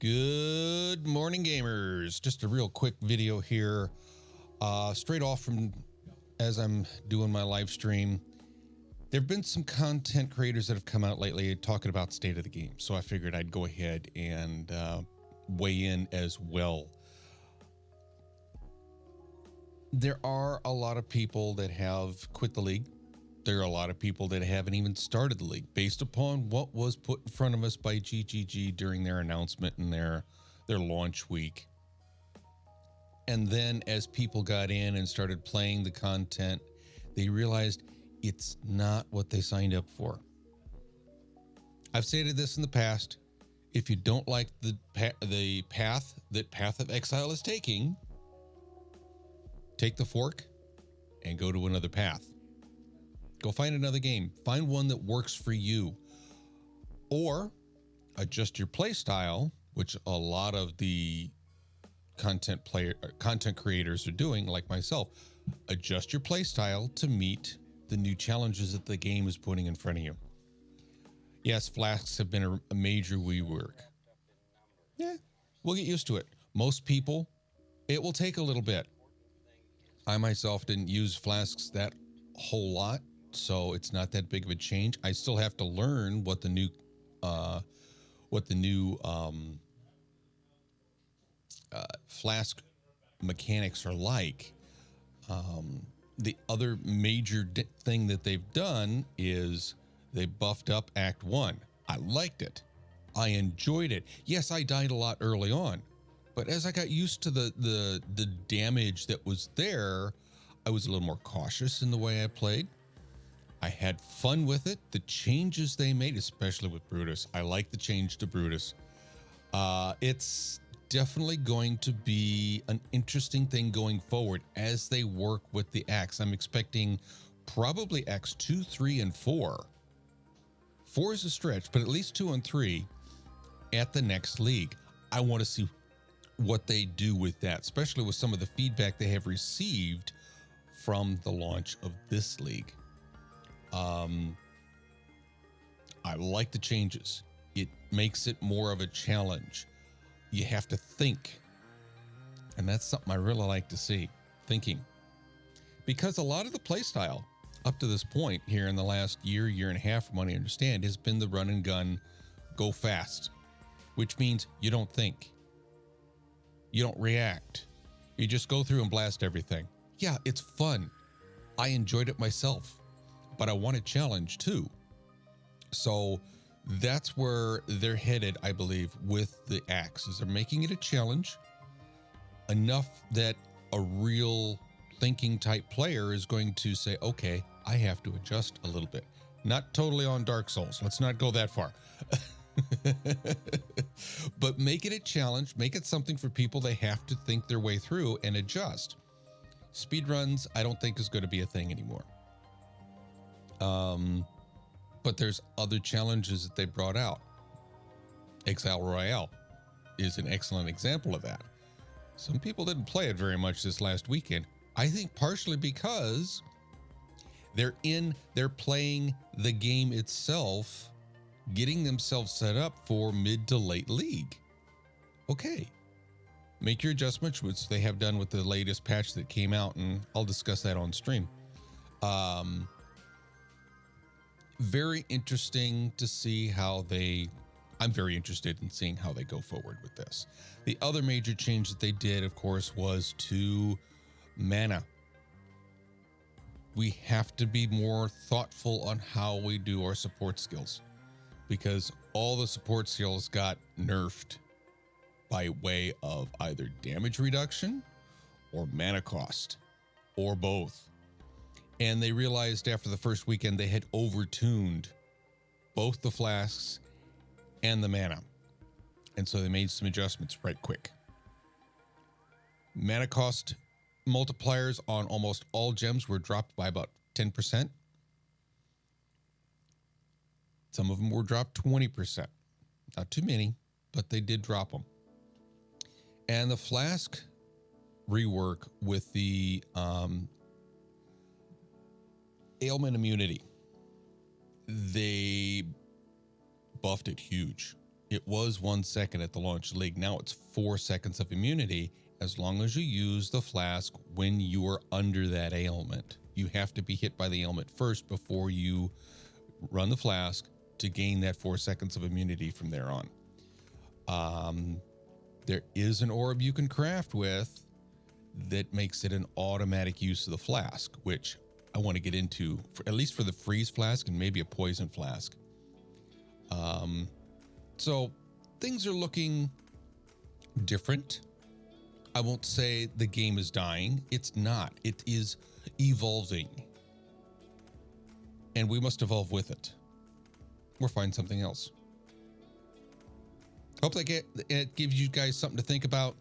Good morning, gamers. Just a real quick video here, straight off from as I'm doing my live stream. There have been some content creators that have come out lately talking about state of the game, so I figured I'd go ahead and weigh in as well. There are a lot of people that have quit the league. There are a lot of people that haven't even started the league based upon what was put in front of us by GGG during their announcement and their launch week. And then as people got in and started playing the content, they realized it's not what they signed up for. I've stated this in the past. If you don't like the path that Path of Exile is taking, take the fork and go to another path. Go find another game. Find one that works for you. Or adjust your play style, which a lot of the content creators are doing, like myself. Adjust your play style to meet the new challenges that the game is putting in front of you. Yes, flasks have been a major rework. Yeah, we'll get used to it. Most people, it will take a little bit. I myself didn't use flasks that whole lot, so it's not that big of a change. I still have to learn what the new flask mechanics are like. The other major thing that they've done is they buffed up Act 1. I liked it. I enjoyed it. Yes, I died a lot early on, but as I got used to the damage that was there, I was a little more cautious in the way I played. I had fun with it. The changes they made, especially with Brutus, I like the change to Brutus. It's definitely going to be an interesting thing going forward as they work with the axe. I'm expecting probably acts 2, 3, and 4. 4 is a stretch, but at least 2 and 3 at the next league. I want to see what they do with that, especially with some of the feedback they have received from the launch of this league. I like the changes. It makes it more of a challenge. You have to think, and that's something I really like to see, thinking, because a lot of the playstyle up to this point here in the last year and a half, from what I understand, has been the run and gun, go fast, which means you don't think, you don't react, you just go through and blast everything. Yeah, it's fun. I enjoyed it myself, but I want a challenge too. So that's where they're headed, I believe, with the axe. Is they're making it a challenge enough that a real thinking type player is going to say, okay, I have to adjust a little bit. Not totally on Dark Souls. Let's not go that far. But make it a challenge. Make it something for people they have to think their way through and adjust. Speedruns, I don't think is going to be a thing anymore. But there's other challenges that they brought out. Exile Royale is an excellent example of that. Some people didn't play it very much this last weekend. I think partially because they're playing the game itself, getting themselves set up for mid to late league. Okay. Make your adjustments, which they have done with the latest patch that came out, and I'll discuss that on stream. Very interesting to see how I'm very interested in seeing how they go forward with this. The other major change that they did, of course, was to mana. We have to be more thoughtful on how we do our support skills, because all the support skills got nerfed by way of either damage reduction or mana cost, or both. And they realized after the first weekend they had overtuned both the flasks and the mana. And so they made some adjustments right quick. Mana cost multipliers on almost all gems were dropped by about 10%. Some of them were dropped 20%. Not too many, but they did drop them. And the flask rework with the ailment immunity, they buffed it huge. It was 1 second at the launch of the league. Now it's 4 seconds of immunity as long as you use the flask when you are under that ailment. You have to be hit by the ailment first before you run the flask to gain that 4 seconds of immunity from there on. There is an orb you can craft with that makes it an automatic use of the flask, which I want to get into, at least for the freeze flask and maybe a poison flask. So things are looking different. I won't say the game is dying. It's not. It is evolving. And we must evolve with it. Or find something else. Hope that it gives you guys something to think about.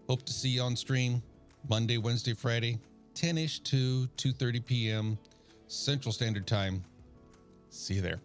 Hope to see you on stream Monday, Wednesday, Friday, 10-ish to 2:30 p.m. Central Standard Time. See you there.